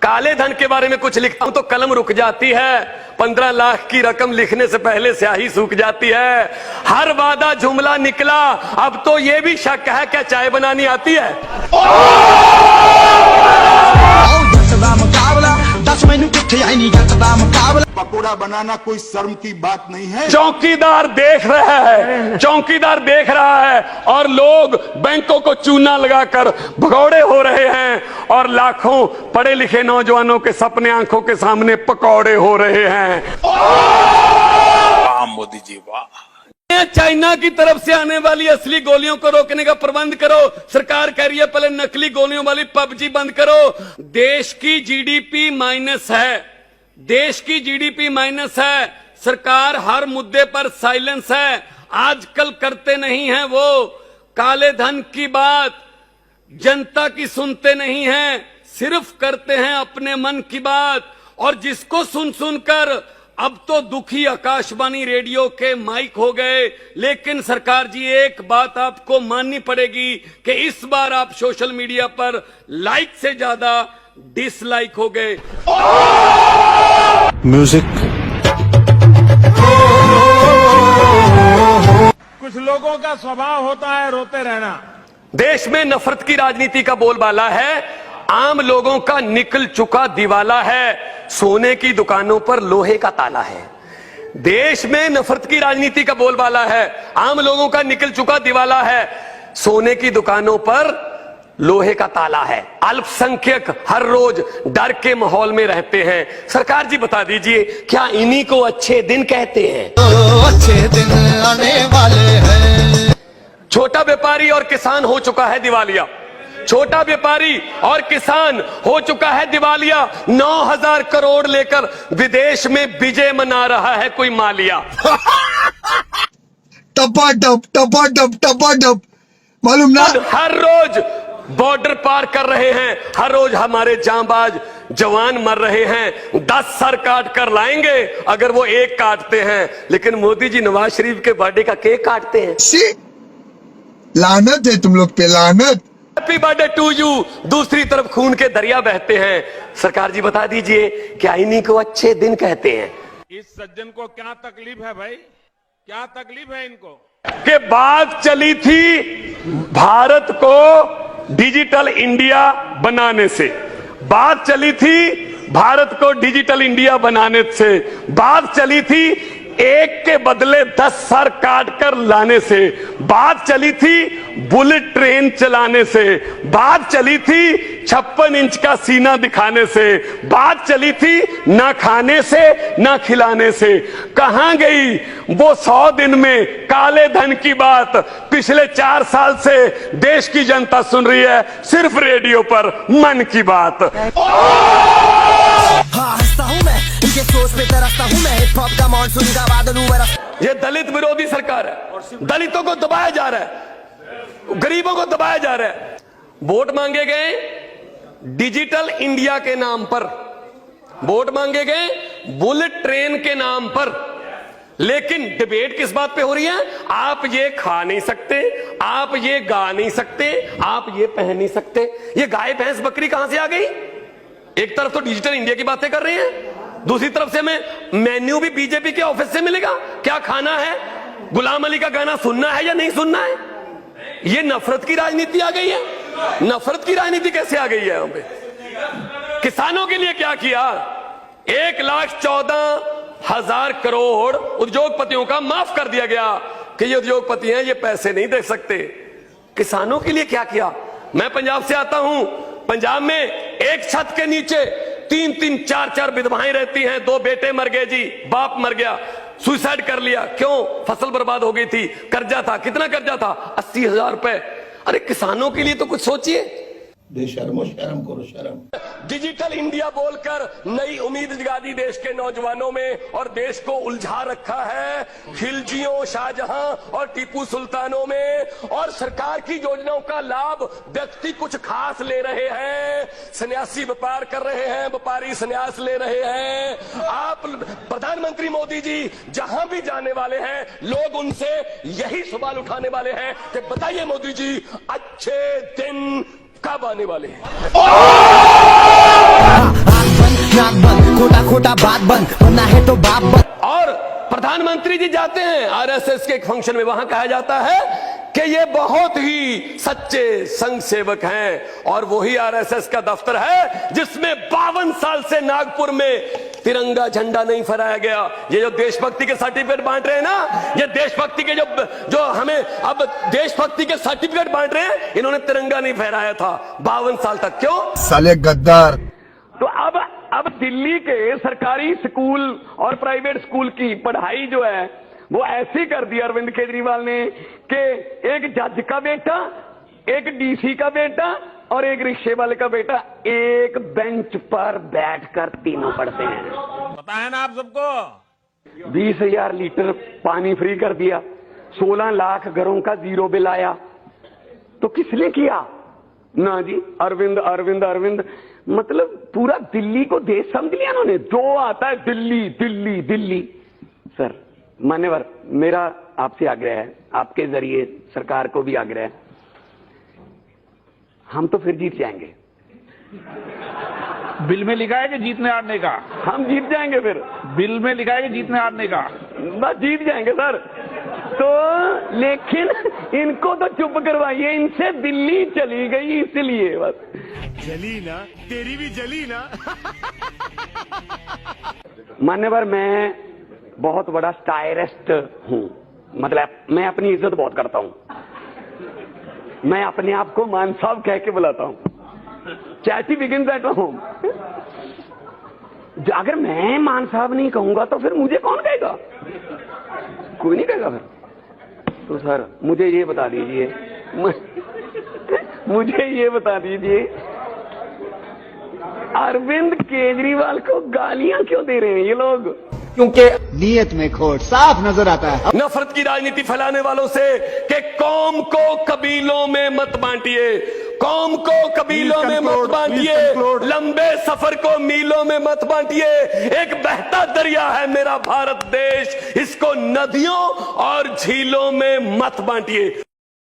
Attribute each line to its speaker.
Speaker 1: काले धन के बारे में कुछ लिखता हूं तो कलम रुक जाती है। 15 लाख की रकम लिखने से पहले स्याही सूख जाती है। हर वादा जुमला निकला, अब तो ये भी शक है क्या चाय बनानी आती है।
Speaker 2: पकोड़ा बनाना कोई शर्म की बात नहीं है।
Speaker 1: चौकीदार देख रहा है, चौकीदार देख रहा है और लोग बैंकों को चूना लगाकर भगौड़े हो रहे हैं और लाखों पढ़े लिखे नौजवानों के सपने आंखों के सामने पकौड़े हो रहे हैं।
Speaker 2: वाह मोदी जी वाह।
Speaker 1: चाइना की तरफ से आने वाली असली गोलियों को रोकने का प्रबंध करो। सरकार कह रही है पहले नकली गोलियों वाली पबजी बंद करो। देश की जीडीपी माइनस है, देश की जीडीपी माइनस है। सरकार हर मुद्दे पर साइलेंस है। आजकल करते नहीं है वो काले धन की बात, जनता की सुनते नहीं हैं, सिर्फ करते हैं अपने मन की बात। और जिसको सुन सुनकर अब तो दुखी आकाशवाणी रेडियो के माइक हो गए। लेकिन सरकार जी एक बात आपको माननी पड़ेगी कि इस बार आप सोशल मीडिया पर लाइक से ज्यादा डिसलाइक हो गए।
Speaker 3: म्यूजिक।
Speaker 4: कुछ लोगों का स्वभाव होता है रोते रहना।
Speaker 1: देश में नफरत की राजनीति का बोलबाला है, आम लोगों का निकल चुका दिवाला है, सोने की दुकानों पर लोहे का ताला है। देश में नफरत की राजनीति का बोलबाला है, आम लोगों का निकल चुका दिवाला है, सोने की दुकानों पर लोहे का ताला है। अल्पसंख्यक हर रोज डर के माहौल में रहते हैं। सरकार जी बता दीजिए क्या इन्हीं को अच्छे दिन कहते हैं?
Speaker 3: अच्छे दिन आने वाले हैं।
Speaker 1: छोटा व्यापारी और किसान हो चुका है दिवालिया, छोटा व्यापारी और किसान हो चुका है दिवालिया। 9,000 करोड़ लेकर विदेश में विजय मना रहा है कोई मालिया।
Speaker 3: टपाटप टपाटप टपाटप, मालूम ना?
Speaker 1: हर रोज बॉर्डर पार कर रहे हैं, हर रोज हमारे जांबाज जवान मर रहे हैं। 10 सर काट कर लाएंगे अगर वो एक काटते हैं। लेकिन मोदी जी नवाज शरीफ के बर्थडे का केक काटते हैं।
Speaker 3: लानत है तुम लोग पे, लानत।
Speaker 1: Happy birthday to you. दूसरी तरफ खून के दरिया बहते हैं। सरकार जी बता दीजिए क्या इन्हीं को अच्छे दिन कहते हैं?
Speaker 4: इस सज्जन को क्या तकलीफ है भाई, क्या तकलीफ है इनको?
Speaker 1: कि बात चली थी भारत को डिजिटल इंडिया बनाने से, बात चली थी भारत को डिजिटल इंडिया बनाने से, बात चली थी एक के बदले 10 सर काट कर लाने से, बात चली थी बुलेट ट्रेन चलाने से, बात चली थी 56 इंच का सीना दिखाने से, बात चली थी ना खाने से ना खिलाने से। कहां गई वो 100 दिन में काले धन की बात? पिछले 4 साल से देश की जनता सुन रही है सिर्फ रेडियो पर मन की बात। ये दलित विरोधी सरकार है, दलितों को दबाया जा रहा है, गरीबों को दबाया जा रहा है। वोट मांगे गए डिजिटल इंडिया के नाम पर, वोट मांगे गए बुलेट ट्रेन के नाम पर। लेकिन डिबेट किस बात पे हो रही है? आप ये खा नहीं सकते, आप ये गा नहीं सकते, आप ये पहन नहीं सकते। ये गाय भैंस बकरी कहां से आ गई? एक तरफ तो डिजिटल इंडिया की बातें कर रहे हैं, दूसरी तरफ से हमें मेन्यू भी बीजेपी के ऑफिस से मिलेगा। क्या खाना है, गुलाम अली का गाना सुनना है या नहीं सुनना है? ये नफरत की राजनीति आ गई है। नफरत की राजनीति कैसे आ गई है यहाँ पे? किसानों के लिए क्या किया? 1,14,000 करोड़ उद्योगपतियों का माफ कर दिया गया कि ये उद्योगपति हैं, ये पैसे नहीं दे सकते। किसानों के लिए क्या किया? मैं पंजाब से आता हूं, पंजाब में एक छत के नीचे 3-3, 4-4 विधवाएं रहती हैं। 2 बेटे मर गए जी, बाप मर गया, सुसाइड कर लिया। क्यों? फसल बर्बाद हो गई थी, कर्जा था। कितना कर्जा था? 80,000 रुपए। अरे किसानों के लिए तो कुछ सोचिए।
Speaker 3: बेशर्मो शर्म करो, शर्म।
Speaker 1: डिजिटल इंडिया बोलकर नई उम्मीद जगा दी देश के नौजवानों में और देश को उलझा रखा है खिलजियों, शाहजहां और टीपू सुल्तानों में। और सरकार की योजनाओं का लाभ व्यक्ति कुछ खास ले रहे हैं। सन्यासी व्यापार कर रहे हैं, व्यापारी सन्यास ले रहे हैं। आप प्रधानमंत्री मोदी जी जहां भी जाने वाले हैं, लोग उनसे यही सवाल उठाने वाले हैं कि बताइए मोदी जी अच्छे दिन कब आने वाले हैं?
Speaker 5: बेटा बात बंद, वरना है तो बाप बंद।
Speaker 1: और प्रधानमंत्री जी जाते हैं आरएसएस के एक फंक्शन में, वहां कहा जाता है कि ये बहुत ही सच्चे संघ सेवक हैं और वही आरएसएस का दफ्तर है जिसमें 52 साल से नागपुर में तिरंगा झंडा नहीं फहराया गया। ये जो देशभक्ति के सर्टिफिकेट बांट रहे हैं ना, ये देशभक्ति के जो हमें अब देशभक्ति के सर्टिफिकेट बांट रहे हैं, इन्होंने तिरंगा नहीं फहराया था 52 साल तक। क्यों?
Speaker 3: साले गद्दार।
Speaker 1: तो अब दिल्ली के सरकारी स्कूल और प्राइवेट स्कूल की पढ़ाई जो है वो ऐसी कर दी अरविंद केजरीवाल ने कि एक जज का बेटा, एक डीसी का बेटा और एक रिक्शे वाले का बेटा एक बेंच पर बैठकर तीनों पढ़ते हैं।
Speaker 4: पता है ना आप सबको?
Speaker 1: 20,000 लीटर पानी फ्री कर दिया, 16 लाख घरों का जीरो बिल आया। तो किसने किया? ना जी, अरविंद अरविंद अरविंद। मतलब पूरा दिल्ली को देश समझ लिया उन्होंने। जो आता है दिल्ली दिल्ली दिल्ली। सर मान्यवर, मेरा आपसे आग्रह है, आपके जरिए सरकार को भी आग्रह है, हम तो फिर जीत जाएंगे।
Speaker 6: बिल में लिखा है कि जीतने हारने का?
Speaker 1: हम जीत जाएंगे फिर।
Speaker 6: बिल में लिखा है कि जीतने हारने का?
Speaker 1: बस जीत जाएंगे सर। तो लेकिन इनको तो चुप करवाइए, इनसे दिल्ली चली गई इसलिए बस।
Speaker 7: जली ना, तेरी भी जली ना।
Speaker 1: मान्यवर, मैं बहुत बड़ा स्टायरिस्ट हूं, मतलब मैं अपनी इज्जत बहुत करता हूं। मैं अपने आप को मान साहब कह के बुलाता हूं। Chatty begins at home. अगर मैं मान साहब नहीं कहूंगा तो फिर मुझे कौन कहेगा? कोई नहीं कहेगा फिर। तो सर मुझे ये बता दीजिए, मुझे ये बता दीजिए, अरविंद केजरीवाल को गालियां क्यों दे रहे हैं ये लोग?
Speaker 5: क्योंकि
Speaker 8: नीयत में खोट साफ नजर आता है।
Speaker 1: नफरत की राजनीति फैलाने वालों से कि कौम को कबीलों में मत बांटिए, कौम को कबीलों में मत बांटिए, लंबे सफर को मीलों में मत बांटिए। एक बहता दरिया है मेरा भारत देश, इसको नदियों और झीलों में मत बांटिए।